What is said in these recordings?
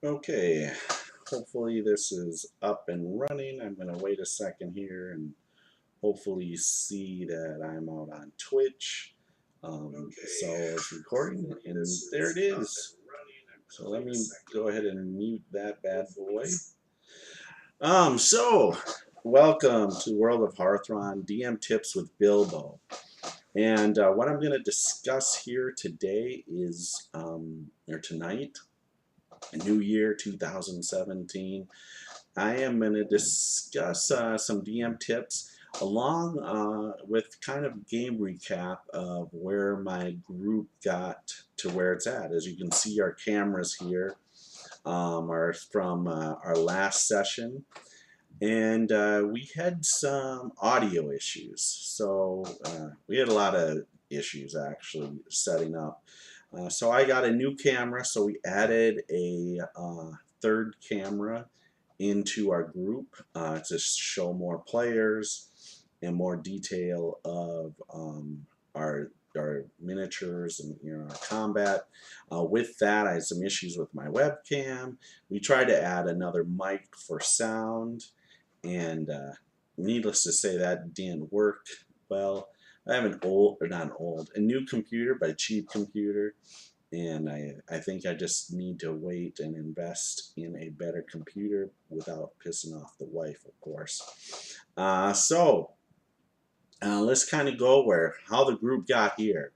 Okay, hopefully this is up and running. I'm going to wait a second here and hopefully see that I'm out on Twitch. So it's recording, and there it is. So let me go ahead and mute that bad boy. So welcome to World of Harthron DM Tips with Bilbo. And what I'm going to discuss here today is, or tonight, New Year 2017. I am going to discuss some DM tips along with kind of game recap of where my group got to where it's at. As you can see, our cameras here are from our last session, and we had some audio issues. So we had a lot of issues actually setting up. So I got a new camera, so we added a third camera into our group to show more players and more detail of our miniatures and our combat. With that, I had some issues with my webcam. We tried to add another mic for sound, and needless to say, that didn't work well. I have a new computer, but a cheap computer, and I think I just need to wait and invest in a better computer without pissing off the wife, of course. Let's kind of go how the group got here.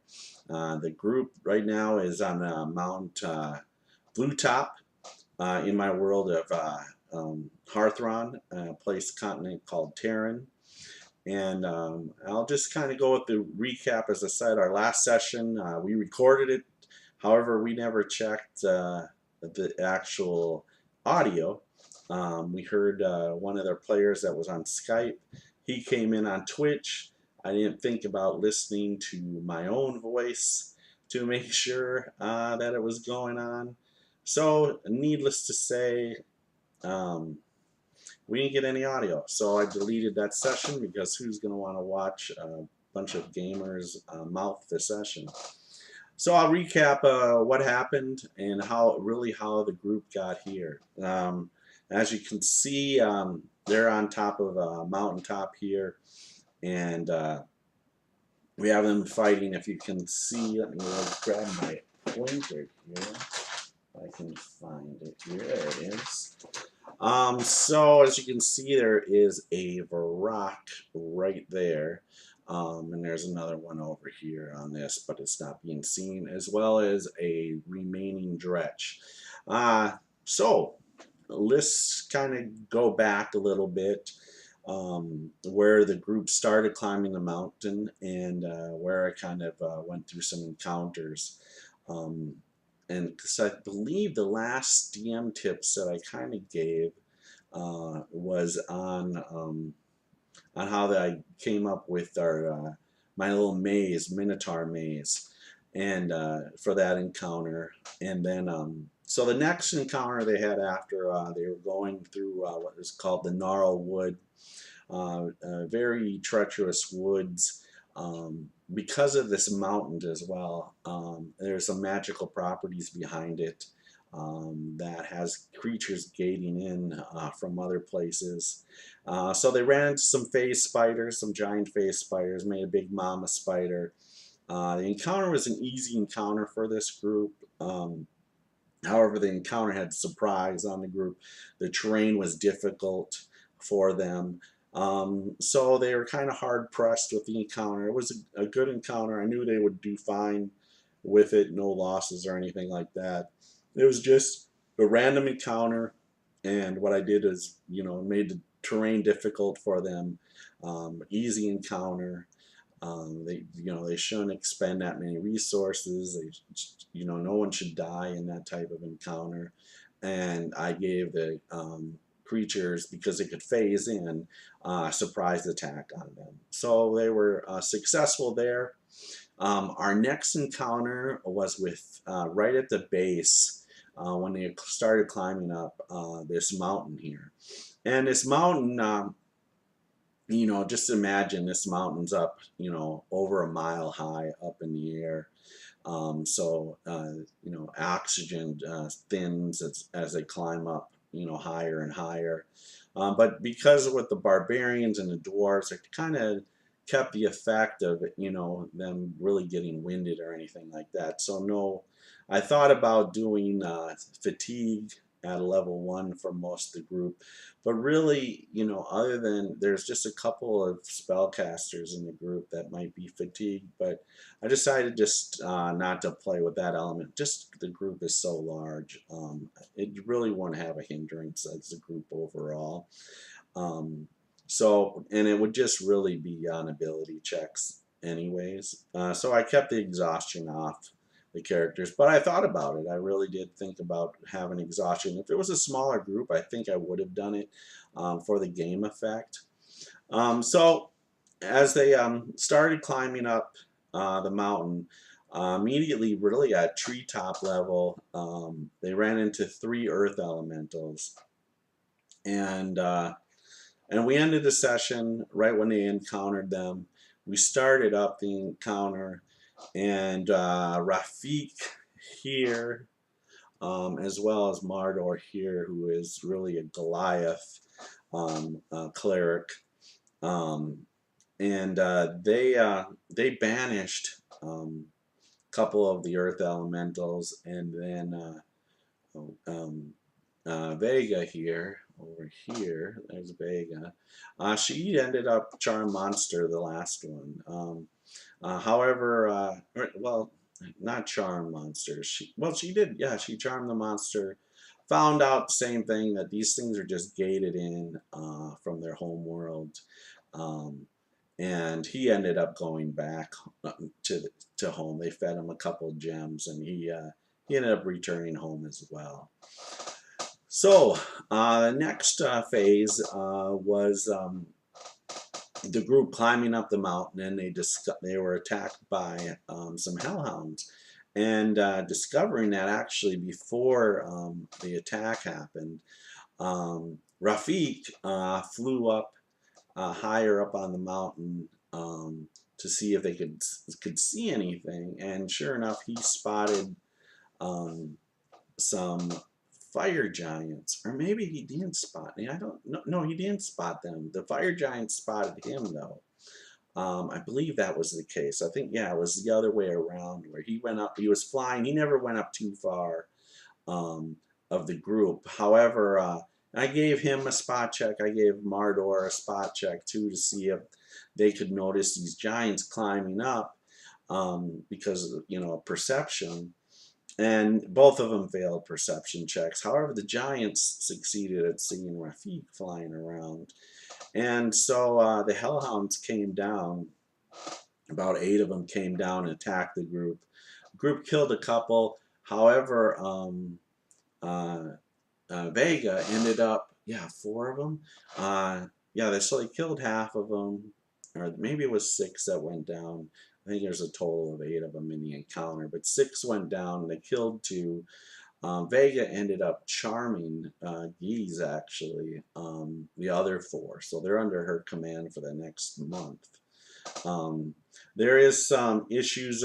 The group right now is on Mount Blue Top in my world of Harthron, a place continent called Terran. And I'll just kind of go with the recap. As I said, our last session, we recorded it. However, we never checked the actual audio. We heard one of their players that was on Skype. He came in on Twitch. I didn't think about listening to my own voice to make sure that it was going on. So, needless to say, we didn't get any audio. So I deleted that session because who's going to want to watch a bunch of gamers mouth the session? So I'll recap what happened and how the group got here. As you can see, they're on top of a mountaintop here, and we have them fighting. If you can see, let me grab my pointer here. I can find it here. There it is. So as you can see, there is a rock right there. And there's another one over here on this, but it's not being seen, as well as a remaining dretch. So let's kind of go back a little bit, where the group started climbing the mountain, and where I kind of went through some encounters. And because I believe the last DM tips that I kind of gave was on how that I came up with our my little maze, Minotaur maze, and for that encounter. And then so the next encounter they had after they were going through what is called the Gnarl Wood, very treacherous woods. Because of this mountain as well, there's some magical properties behind it that has creatures gating in from other places. So they ran into some phase spiders, some giant phase spiders, made a big mama spider. The encounter was an easy encounter for this group. However, the encounter had surprise on the group. The terrain was difficult for them. So they were kind of hard pressed with the encounter. It was a good encounter. I knew they would do fine with it, no losses or anything like that. It was just a random encounter, and what I did is, made the terrain difficult for them. Easy encounter. They shouldn't expend that many resources. No one should die in that type of encounter. And I gave the creatures, because they could phase in, surprise attack on them. So they were successful there. Our next encounter was with right at the base when they started climbing up this mountain here. And this mountain, just imagine this mountain's up, over a mile high up in the air. You know, oxygen thins as they climb up, you know, higher and higher. But because with the barbarians and the dwarves, it kind of kept the effect of, you know, them really getting winded or anything like that. So no, I thought about doing fatigue at a level 1 for most of the group, but really, you know, other than there's just a couple of spellcasters in the group that might be fatigued, but I decided just not to play with that element. Just the group is so large, it really won't have a hindrance as a group overall. Um, and it would just really be on ability checks anyways. So I kept the exhaustion off the characters, but I thought about it. I really did think about having exhaustion. If it was a smaller group, I think I would have done it for the game effect. So as they started climbing up the mountain, immediately, really at treetop level, they ran into 3 earth elementals, and we ended the session right when they encountered them. We started up the encounter, and Rafik here, as well as Mardor here, who is really a Goliath cleric, um, and they banished a couple of the earth elementals, and then Vega here, over here, there's Vega. She ended up Charm Monster, the last one. However, well, not Charm Monster. She did, yeah, she charmed the monster. Found out the same thing, that these things are just gated in from their home world. Um, and he ended up going back to home. They fed him a couple of gems, and he ended up returning home as well. So the next phase was the group climbing up the mountain, and they were attacked by some hellhounds, and discovering that actually before the attack happened, Rafik flew up higher up on the mountain to see if they could see anything, and sure enough, he spotted some fire giants, or maybe he didn't spot me. I don't know. No, he didn't spot them. The fire giants spotted him, though. I believe that was the case. I think, yeah, it was the other way around, where he went up. He was flying. He never went up too far of the group. However, I gave him a spot check. I gave Mardor a spot check too, to see if they could notice these giants climbing up, because, you know, perception. And both of them failed perception checks. However, the giants succeeded at seeing Rafik flying around. And so the hellhounds came down. About 8 of them came down and attacked the group. The group killed a couple. However, Vega ended up, yeah, 4 of them. Yeah, so they killed half of them, or maybe it was 6 that went down. I think there's a total of 8 of them in the encounter, but 6 went down, and they killed 2. Vega ended up charming Geese, actually, the other 4, so they're under her command for the next month. There is some issues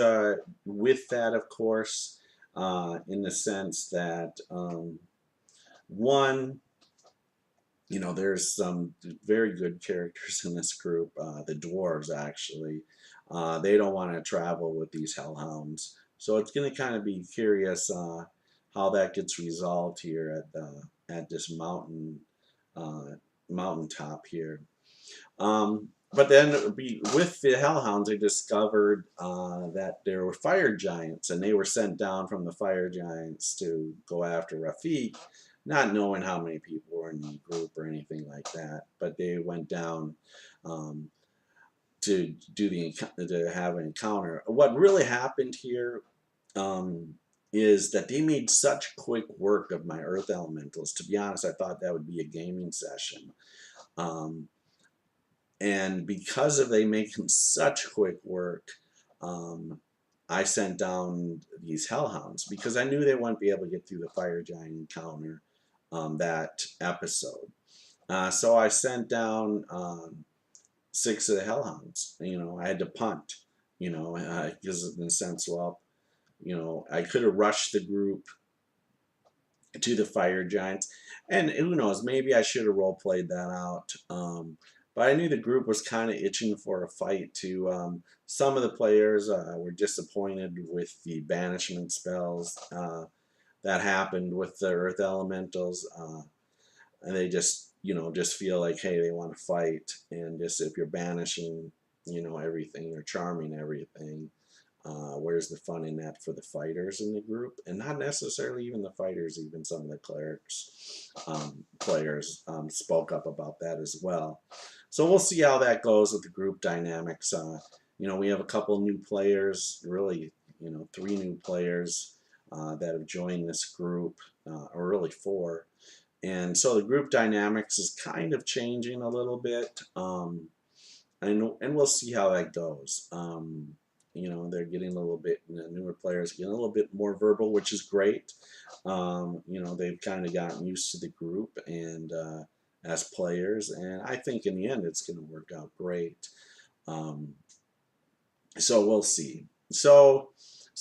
with that, of course, in the sense that, one, you know, there's some very good characters in this group. The dwarves, actually, they don't want to travel with these hellhounds, so it's going to kind of be curious how that gets resolved here at this mountaintop here. But then with the hellhounds, they discovered that there were fire giants, and they were sent down from the fire giants to go after Rafik, not knowing how many people were in the group or anything like that. But they went down to have an encounter. What really happened here is that they made such quick work of my earth elementals. To be honest, I thought that would be a gaming session. And because of they making such quick work, I sent down these hellhounds, because I knew they wouldn't be able to get through the fire giant encounter that episode. So I sent down 6 of the hellhounds. You know, I had to punt, you know, because in the sense, well, You know, I could have rushed the group to the fire giants, and who knows, maybe I should have role played that out. But I knew the group was kind of itching for a fight too. Some of the players were disappointed with the banishment spells that happened with the earth elementals, and they just, you know, just feel like, hey, they want to fight, and just if you're banishing, you know, everything or charming everything, where's the fun in that for the fighters in the group? And not necessarily even the fighters, even some of the clerics players spoke up about that as well. So we'll see how that goes with the group dynamics. You know, we have a couple new players, really, you know, 3 new players that have joined this group, or really 4. And so the group dynamics is kind of changing a little bit. And we'll see how that goes. You know, they're getting a little bit, you know, newer players getting a little bit more verbal, which is great. You know, they've kind of gotten used to the group and as players, and I think in the end it's going to work out great. Um, so we'll see. So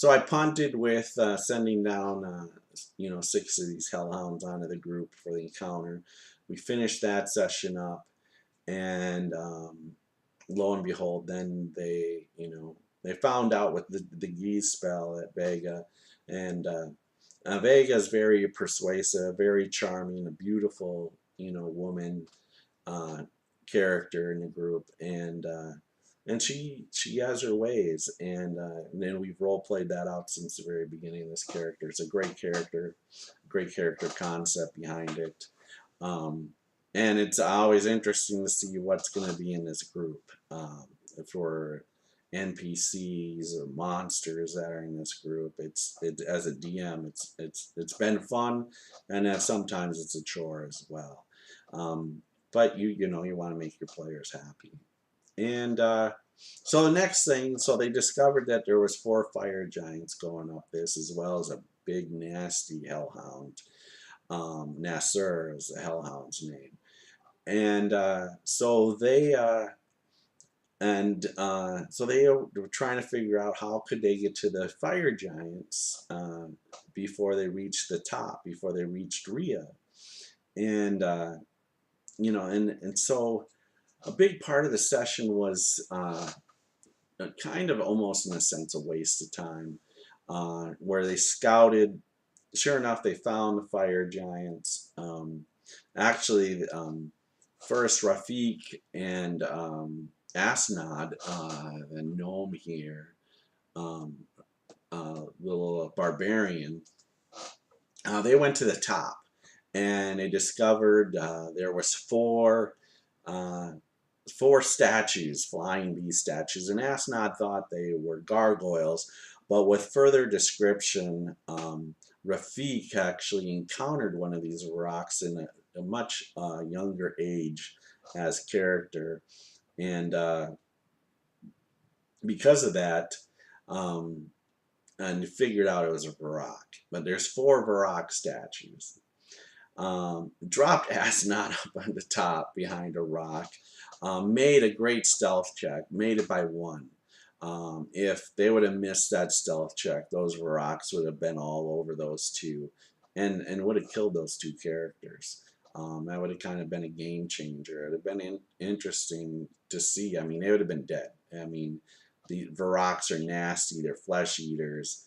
I punted with sending down, you know, 6 of these hellhounds onto the group for the encounter. We finished that session up, and lo and behold, then they, you know, they found out with the Geese spell at Vega, and Vega is very persuasive, very charming, a beautiful, you know, woman uh, character in the group, and she has her ways, and then we've role played that out since the very beginning of this character. It's a great character concept behind it. Um, and it's always interesting to see what's going to be in this group. For NPCs or monsters that are in this group, as a DM, it's been fun, and sometimes it's a chore as well. Um, but you know, you want to make your players happy. And so the next thing, so they discovered that there was 4 fire giants going up this, as well as a big nasty hellhound. Nasser is the hellhound's name, and so they were trying to figure out how could they get to the fire giants before they reached the top, before they reached Rhea, and you know, and so a big part of the session was kind of almost in a sense a waste of time, where they scouted. Sure enough, they found the fire giants. Actually, first Rafik and Asnod, the gnome here, um, little barbarian, they went to the top, and they discovered there was 4 uh, 4 statues, flying bee statues, and Asnod thought they were gargoyles, but with further description, Rafik actually encountered one of these rocks in a much younger age as character, and because of that, um, and figured out it was a Varrock. But there's 4 Varrock statues. Dropped Asnod up on the top behind a rock, made a great stealth check, made it by 1. If they would have missed that stealth check, those rocks would have been all over those 2, and would have killed those 2 characters. That would have kind of been a game changer. It would have been interesting to see. I mean, they would have been dead. I mean, the Varroks are nasty. They're flesh eaters.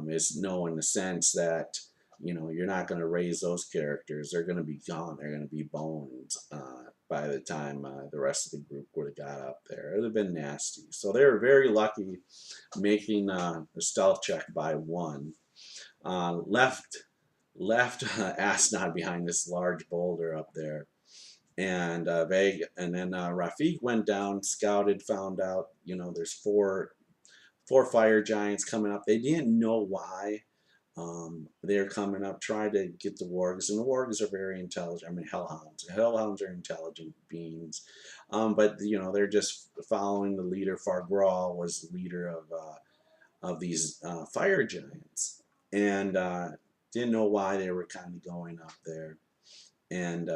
It's no in the sense that, you know, you're not going to raise those characters. They're going to be gone. They're going to be bones by the time the rest of the group would have got up there. It would have been nasty. So they were very lucky making the stealth check by 1. Left Asnod behind this large boulder up there. And then Rafik went down, scouted, found out, you know, there's 4 fire giants coming up. They didn't know why. They're coming up, trying to get the wargs, and the wargs are very intelligent. I mean, hellhounds. Hellhounds are intelligent beings, but you know, they're just following the leader. Fargral was the leader of these fire giants, and didn't know why they were kind of going up there, and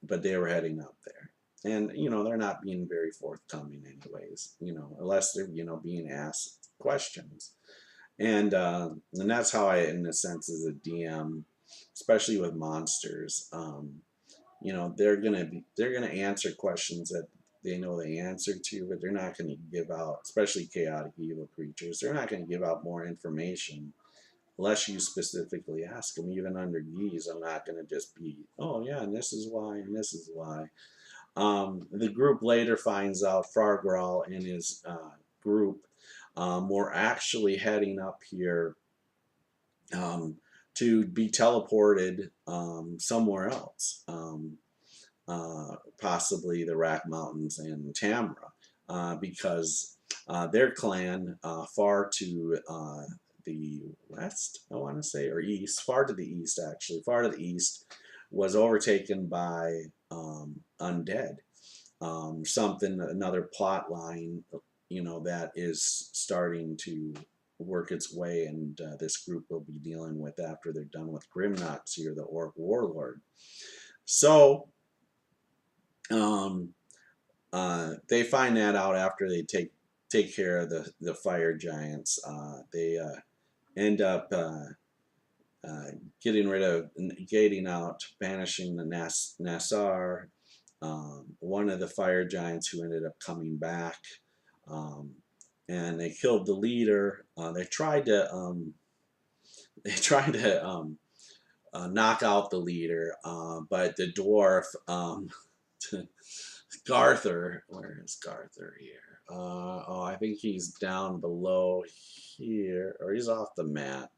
but they were heading up there. And you know, they're not being very forthcoming anyways, you know, unless they're, you know, being asked questions. And that's how I, in a sense, as a DM, especially with monsters, they're gonna answer questions that they know the answer to, but they're not gonna give out, especially chaotic evil creatures. They're not gonna give out more information unless you specifically ask them. Even under Geese, I'm not gonna just be, oh yeah, and this is why, and this is why. The group later finds out Fargral and his group were actually heading up here um, to be teleported somewhere else, possibly the Rack Mountains and Tamra, because their clan far to the west, I want to say, or east, far to the east actually, far to the east, was overtaken by undead. Another plot line, that is starting to work its way, and this group will be dealing with after they're done with Grimnox here, the Orc Warlord. So they find that out after they take care of the fire giants. They end up getting rid of, gating out, banishing the Nassar, one of the fire giants who ended up coming back, um, and they killed the leader. They tried to knock out the leader, but the dwarf, Garther, where is Garther here? Oh, I think he's down below here, or he's off the map.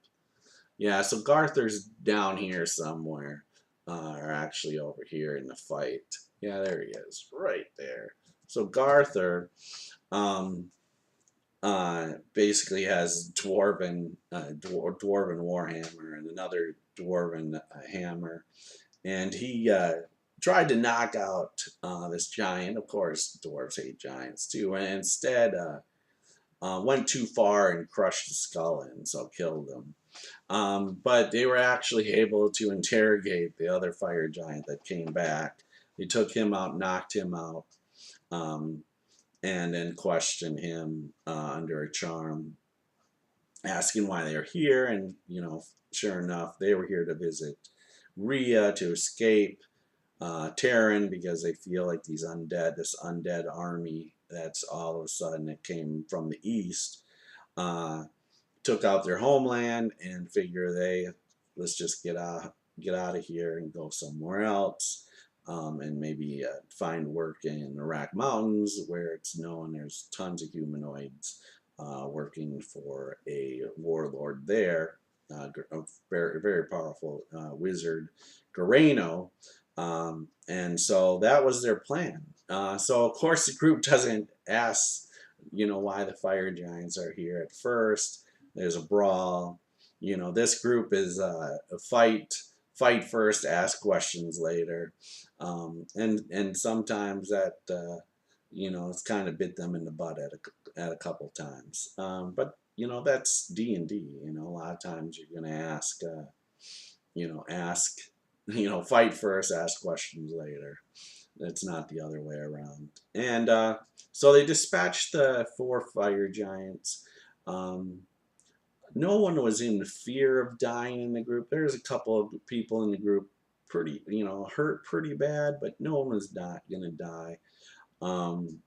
Yeah, so Garther's down here somewhere, or actually over here in the fight. Yeah, there he is, right there. So Garther basically has dwarven warhammer and another dwarven hammer, and he tried to knock out this giant. Of course, dwarves hate giants too, and instead went too far and crushed the skull in, so killed him. But they were actually able to interrogate the other fire giant that came back. They took him out, knocked him out, and then questioned him under a charm, asking why they were here. And, sure enough, they were here to visit Rhea to escape Terran, because they feel like this undead army that's all of a sudden it came from the east, took out their homeland and figure let's just get out of here and go somewhere else, and maybe find work in the Rack Mountains, where it's known there's tons of humanoids working for a warlord there, a very, very powerful wizard, Gareno. And so that was their plan. So of course the group doesn't ask, why the fire giants are here at first. There's a brawl. This group is a fight first, ask questions later, and sometimes that it's kind of bit them in the butt at a couple times. But that's D&D. A lot of times you're gonna ask, fight first, ask questions later. It's not the other way around. And so they dispatched the 4 fire giants. No one was in fear of dying in the group. There's a couple of people in the group pretty, hurt pretty bad, but no one was not going to die. And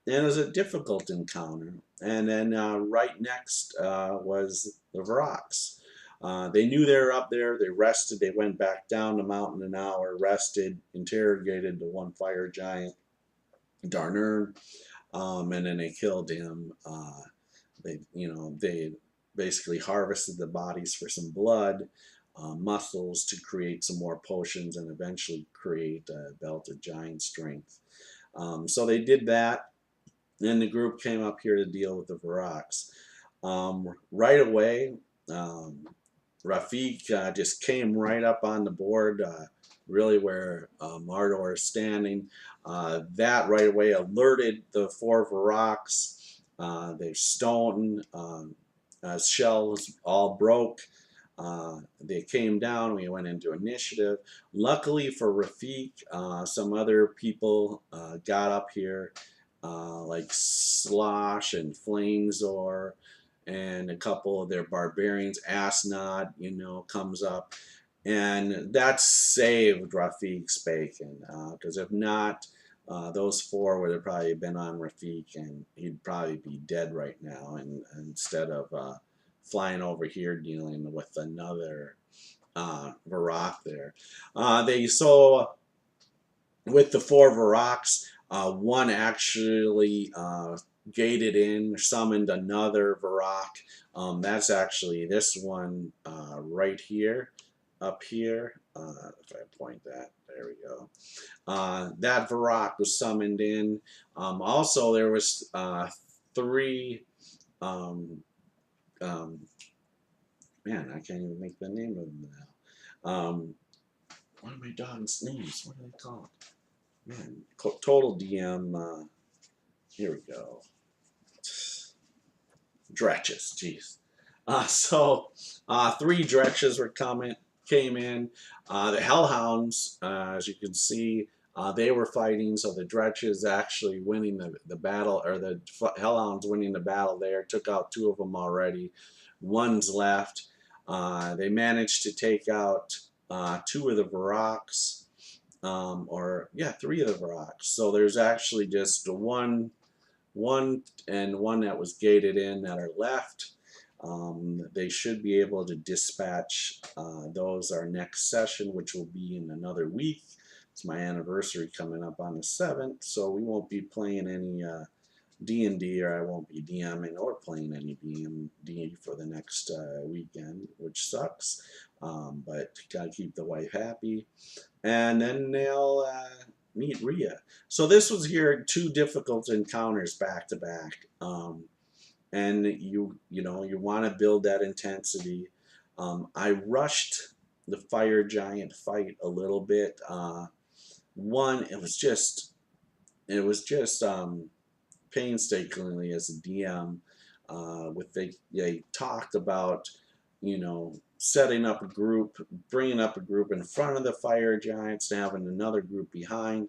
it was a difficult encounter. And then right next was the Varrox. They knew they were up there. They rested. They went back down the mountain an hour, rested, interrogated the one fire giant, Darnern, and then they killed him. They basically harvested the bodies for some blood, muscles to create some more potions, and eventually create a belt of giant strength. So they did that. Then the group came up here to deal with the Varrox. Right away, Rafik just came right up on the board, really where Mardor is standing. That right away alerted the 4 Varrox. They're stoned. Shells all broke. They came down. We went into initiative. Luckily for Rafik, some other people got up here, like Slosh and Flamezor and a couple of their barbarians. Asnod, comes up, and that saved Rafiq's bacon, because if not, those four would have probably been on Rafiq, and he'd probably be dead right now, and instead of flying over here dealing with another Varrock there. So with the four Varrocks, one actually gated in, summoned another Varrock. That's actually this one right here, up here. If I point that, there we go. That Varrock was summoned in. Also, there was three. Man, I can't even make the name of them now. What are my dog's names? What are they called? Man, total DM. Here we go. Dretches, jeez. Three Dretches came in. The Hellhounds, as you can see, they were fighting. So the Dretches actually winning the battle, or the Hellhounds winning the battle there. Took out two of them already. One's left. They managed to take out two of the Varrocks. Three of the Varrocks. So there's actually just one and one that was gated in that are left. They should be able to dispatch those our next session, which will be in another week. It's my anniversary coming up on the 7th, so we won't be playing any D&D, or I won't be DMing or playing any D&D for the next weekend, which sucks, but gotta keep the wife happy. And then they'll meet Rhea. So this was here 2 difficult encounters back to back. And you want to build that intensity. I rushed the fire giant fight a little bit. One, it was just painstakingly as a DM. They talked about setting up a group, bringing up a group in front of the fire giants, and having another group behind.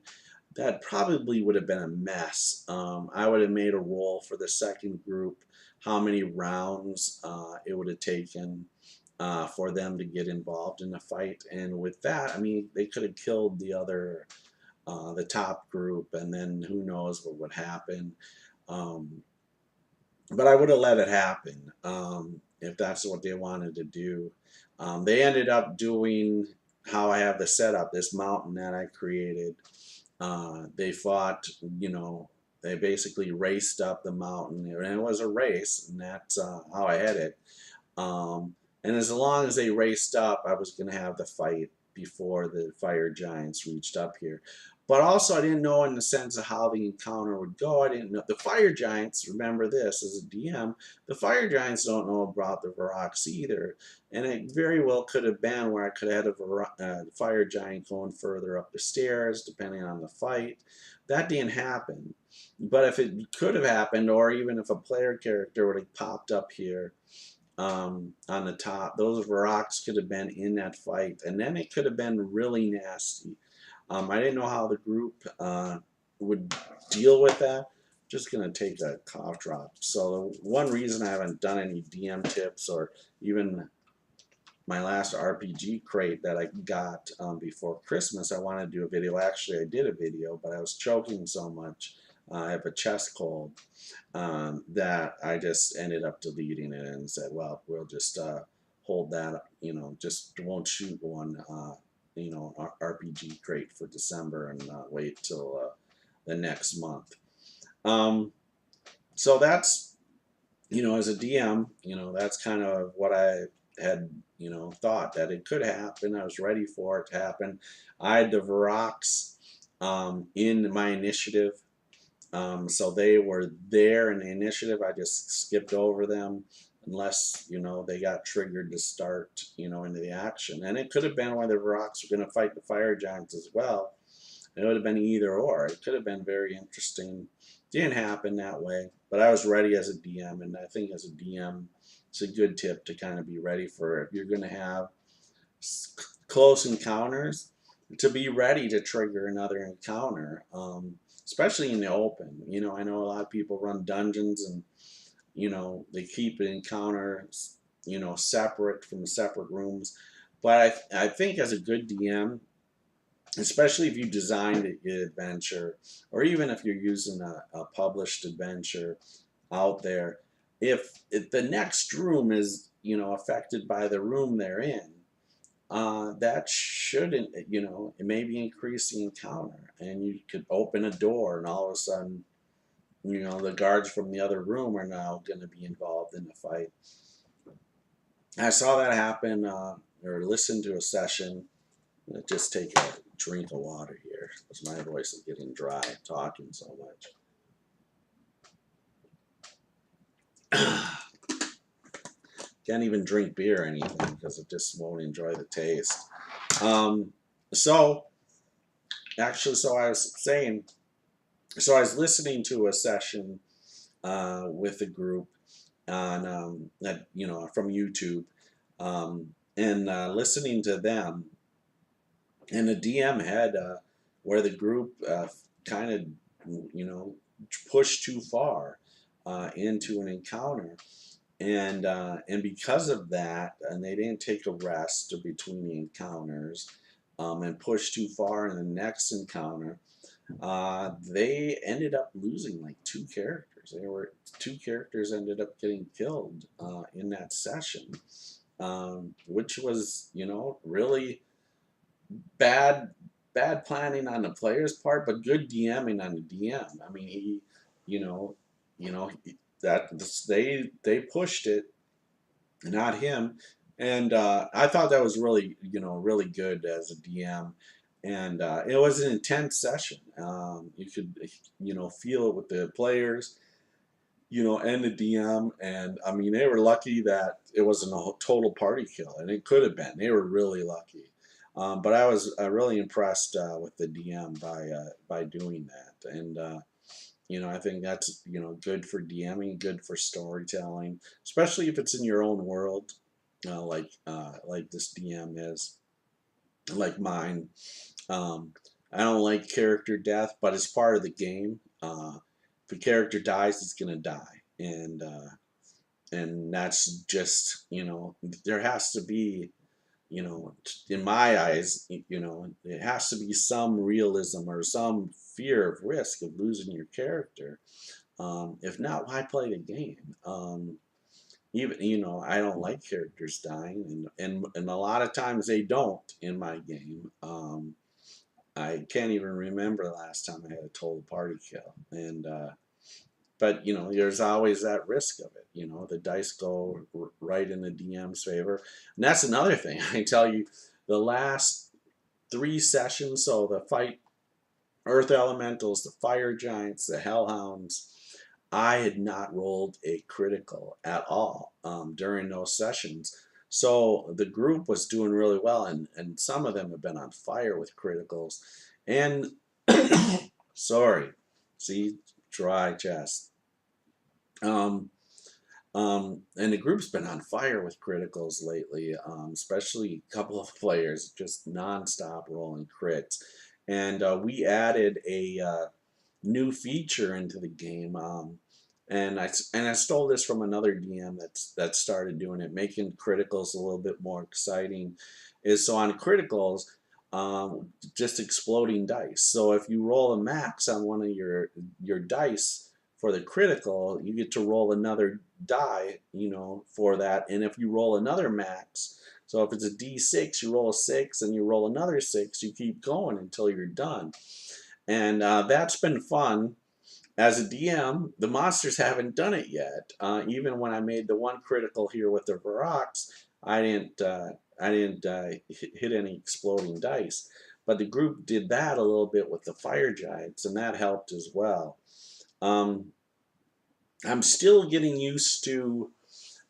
That probably would have been a mess. I would have made a roll for the second group, how many rounds it would have taken for them to get involved in the fight. And with that, I mean, they could have killed the top group, and then who knows what would happen. But I would have let it happen if that's what they wanted to do. They ended up doing how I have the setup, this mountain that I created. They fought, they basically raced up the mountain, and it was a race, and that's how I had it. And as long as they raced up, I was going to have the fight before the fire giants reached up here. But also, I didn't know in the sense of how the encounter would go. I didn't know. The fire giants, remember this as a DM, the fire giants don't know about the Varrocks either. And it very well could have been where I could have had a fire giant going further up the stairs, depending on the fight. That didn't happen. But if it could have happened, or even if a player character would have popped up here on the top, those Varrocks could have been in that fight. And then it could have been really nasty. I didn't know how the group would deal with that. Just going to take a cough drop. So one reason I haven't done any DM tips, or even my last RPG crate that I got before Christmas, I wanted to do a video. Actually, I did a video, but I was choking so much. I have a chest cold that I just ended up deleting it and said, well, we'll just hold that, just won't shoot one RPG crate for December and wait till the next month. So that's, as a DM, that's kind of what I had, thought that it could happen. I was ready for it to happen. I had the Varrocks in my initiative. So they were there in the initiative. I just skipped over them unless, they got triggered to start, into the action. And it could have been where the Varrocks were going to fight the fire giants as well. It would have been either or. It could have been very interesting. Didn't happen that way, but I was ready as a DM, and I think as a DM, it's a good tip to kind of be ready for it. If you're going to have close encounters, to be ready to trigger another encounter, especially in the open. I know a lot of people run dungeons, and they keep an encounter, separate from the separate rooms. But I think as a good DM, especially if you designed an adventure, or even if you're using a published adventure out there, if the next room is affected by the room they're in, that shouldn't, it maybe increase the encounter, and you could open a door, and all of a sudden, the guards from the other room are now going to be involved in the fight. I saw that happen, or listened to a session. Just take a drink of water here, because my voice is getting dry talking so much. Can't even drink beer or anything because it just won't enjoy the taste. So I was saying, so I was listening to a session with a group on that from YouTube, and listening to them, and the DM had where the group kind of pushed too far into an encounter. And because of that, and they didn't take a rest between the encounters, and push too far in the next encounter, they ended up losing like 2 characters. 2 characters ended up getting killed in that session, which was really bad planning on the player's part, but good DMing on the DM. I mean, he, you know, that they pushed it, not him, and I thought that was really really good as a DM, and it was an intense session. You could feel it with the players, and the DM, and I mean they were lucky that it wasn't a total party kill, and it could have been. They were really lucky. But I was really impressed with the DM by doing that, and I think that's good for DMing, good for storytelling, especially if it's in your own world, like this DM is, like mine. I don't like character death, but it's part of the game. If a character dies, it's gonna die, and that's just there has to be in my eyes, it has to be some realism or some fear of risk of losing your character. If not, why play the game? Even I don't like characters dying, and a lot of times they don't in my game. I can't even remember the last time I had a total party kill, and but there's always that risk of it. The dice go right in the DM's favor, and that's another thing. I tell you, the last 3 sessions, so the fight Earth Elementals, the Fire Giants, the Hellhounds, I had not rolled a critical at all during those sessions. So the group was doing really well, and some of them have been on fire with criticals. And sorry, see, dry chest. And the group's been on fire with criticals lately, especially a couple of players just non-stop rolling crits. And we added a new feature into the game, and I stole this from another DM that started doing it, making criticals a little bit more exciting. Is so on criticals, just exploding dice. So if you roll a max on one of your dice for the critical, you get to roll another die, for that. And if you roll another max, so if it's a D6, you roll a 6, and you roll another 6, you keep going until you're done. And that's been fun. As a DM, the monsters haven't done it yet. Even when I made the one critical here with the Varrox, I didn't hit any exploding dice. But the group did that a little bit with the Fire Giants, and that helped as well. I'm still getting used to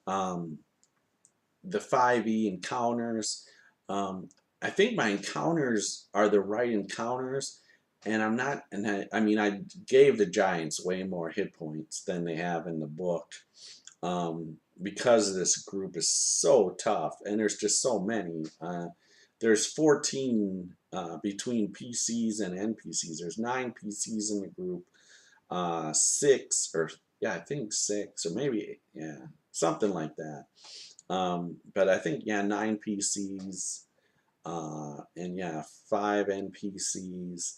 the 5e encounters. I think my encounters are the right encounters, and I'm not. And I mean, I gave the Giants way more hit points than they have in the book, because this group is so tough, and there's just so many. There's 14 between PCs and NPCs. There's 9 PCs in the group, 6 or yeah, I think 6 or maybe yeah, something like that. But I think yeah, 9 PCs, and yeah, 5 NPCs.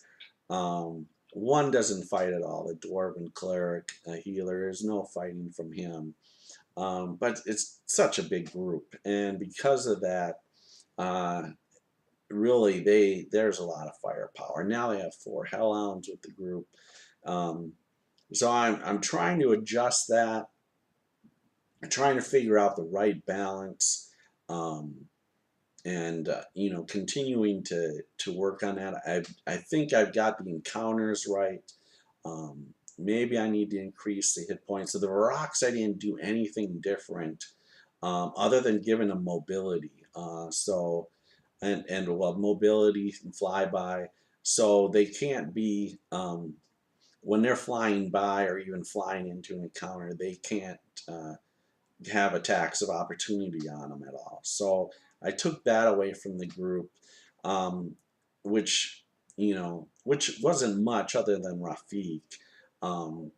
One doesn't fight at all. The dwarven cleric, a healer. There's no fighting from him. But it's such a big group, and because of that, uh, really there's a lot of firepower. Now they have 4 hellhounds with the group. Um, so I'm trying to adjust that. I'm trying to figure out the right balance. Um, and continuing to work on that. I think I've got the encounters right. Maybe I need to increase the hit points. So the rocks, I didn't do anything different, other than giving them mobility. And well, mobility and flyby, so they can't be, when they're flying by or even flying into an encounter, they can't uh, have attacks of opportunity on them at all. So I took that away from the group, um, which which wasn't much other than Rafik, um,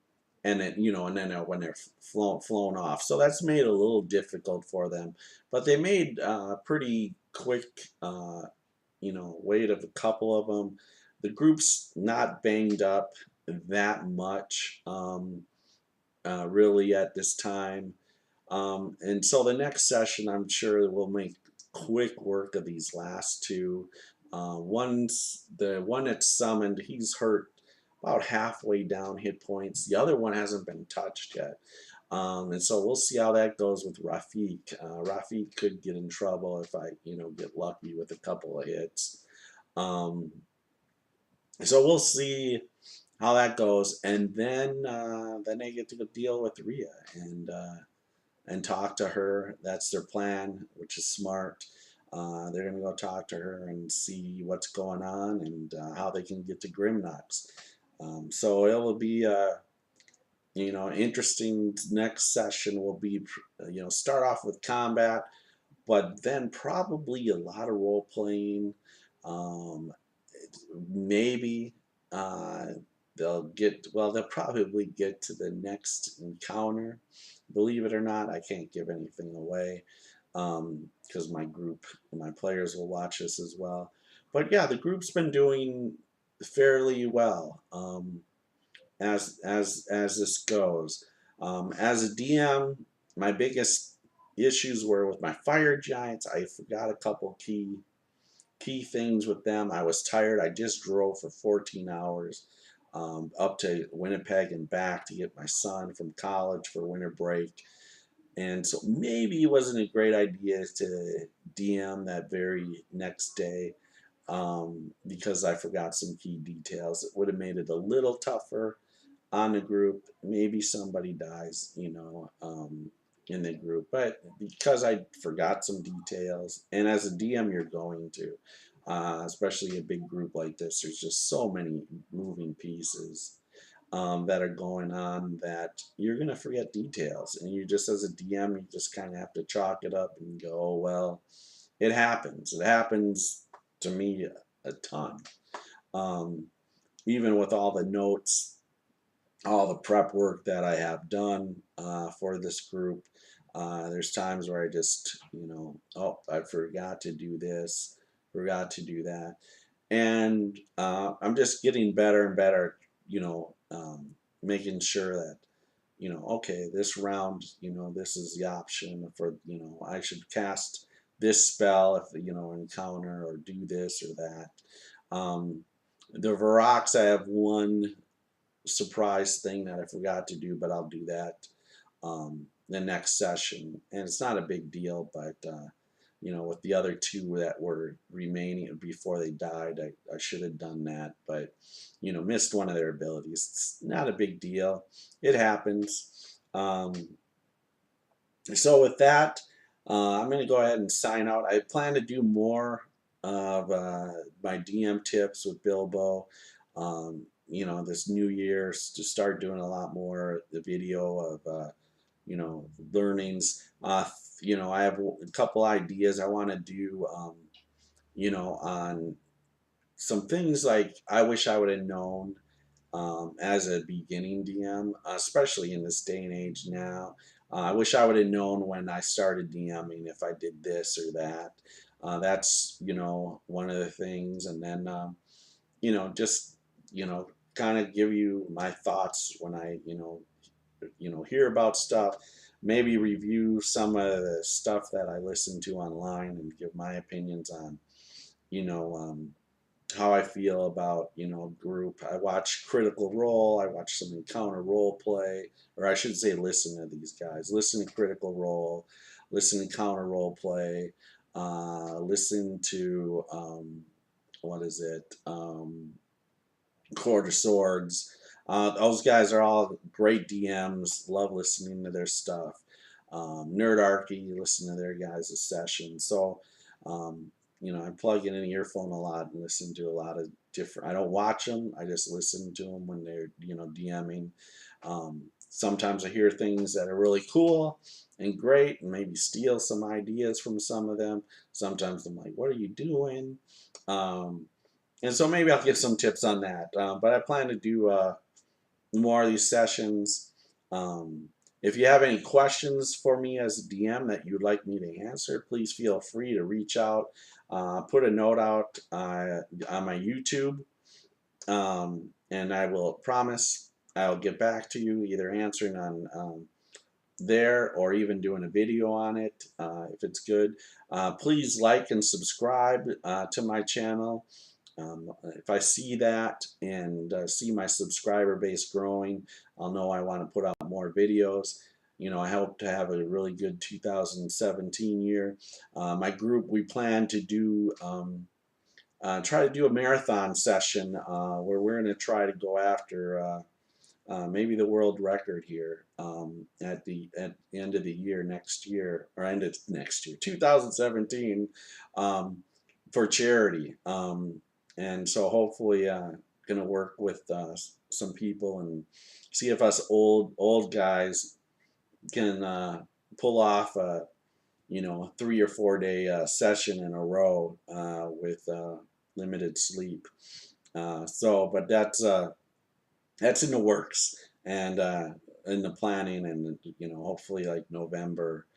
and then and then when they're flown off, so that's made it a little difficult for them. But they made pretty quick, weight of a couple of them. The group's not banged up that much, really at this time. And so the next session, I'm sure we'll make quick work of these last two. One's the one that's summoned. He's hurt about halfway down hit points. The other one hasn't been touched yet. And so we'll see how that goes with Rafik. Rafik could get in trouble if I, get lucky with a couple of hits. Um, so we'll see how that goes, and then they get to deal with Rhea and talk to her. That's their plan, which is smart. They're going to go talk to her and see what's going on and how they can get to Grimnox. So it will be, interesting. Next session will be, start off with combat, but then probably a lot of role playing. Um, Maybe uh, they'll probably get to the next encounter. Believe it or not, I can't give anything away, because my players will watch this as well. But yeah, the group's been doing fairly well, as this goes. As a DM, my biggest issues were with my fire giants. I forgot a couple key things with them. I was tired. I just drove for 14 hours, up to Winnipeg and back to get my son from college for winter break. And so maybe it wasn't a great idea to DM that very next day, because I forgot some key details. It would have made it a little tougher on the group. Maybe somebody dies, in the group. But because I forgot some details, and as a DM, you're going to, especially a big group like this, there's just so many moving pieces, that are going on that you're going to forget details. And you just, as a DM, you just kind of have to chalk it up and go, oh, well, it happens. It happens to me a ton. Um, Even with all the notes, all the prep work that I have done for this group. There's times where I just, oh, I forgot to do this, forgot to do that. And I'm just getting better and better, making sure that, okay, this round, this is the option for, I should cast this spell if, encounter, or do this or that. The Varrox, I have one surprise thing that I forgot to do, but I'll do that the next session. And it's not a big deal, but with the other two that were remaining before they died, I should have done that, but missed one of their abilities. It's not a big deal. It happens. So with that, I'm going to go ahead and sign out. I plan to do more of my DM tips with Bilbo. This new year, to start doing a lot more the video of, learnings. I have a couple ideas I want to do, on some things like I wish I would have known as a beginning DM, especially in this day and age now. I wish I would have known when I started DMing if I did this or that. That's, one of the things. And then, just, kind of give you my thoughts when I, hear about stuff. Maybe review some of the stuff that I listen to online and give my opinions on, you know, um, how I feel about, group. I watch Critical Role. I watch some Encounter Role Play, or I should say, listen to these guys. Listen to Critical Role. Listen to Counter Role Play. Listen to what is it? Court of Swords. Those guys are all great DMs. Love listening to their stuff. Nerdarchy, listen to their guys' sessions. So, I plug in an earphone a lot and listen to a lot of different. I don't watch them. I just listen to them when they're DMing. Sometimes I hear things that are really cool and great, and maybe steal some ideas from some of them. Sometimes I'm like, "What are you doing?" And so maybe I'll give some tips on that. But I plan to do more of these sessions. If you have any questions for me as a DM that you'd like me to answer, please feel free to reach out. Put a note out on my YouTube, and I will promise I'll get back to you, either answering on there or even doing a video on it if it's good. Please like and subscribe to my channel. If I see that and see my subscriber base growing, I'll know I want to put out more videos. I hope to have a really good 2017 year. My group, we plan to do try to do a marathon session where we're going to try to go after maybe the world record here at the end of the year next year, or end of next year, 2017, for charity. And so hopefully going to work with some people and see if us old guys can pull off a 3 or 4 day session in a row with limited sleep. But that's in the works and in the planning, and hopefully like November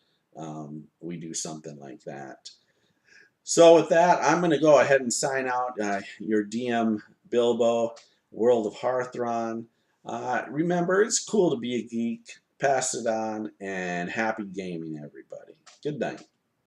we do something like that. So with that, I'm going to go ahead and sign out. Your DM Bilbo, World of Harthron. Remember, it's cool to be a geek. Pass it on, and happy gaming, everybody. Good night.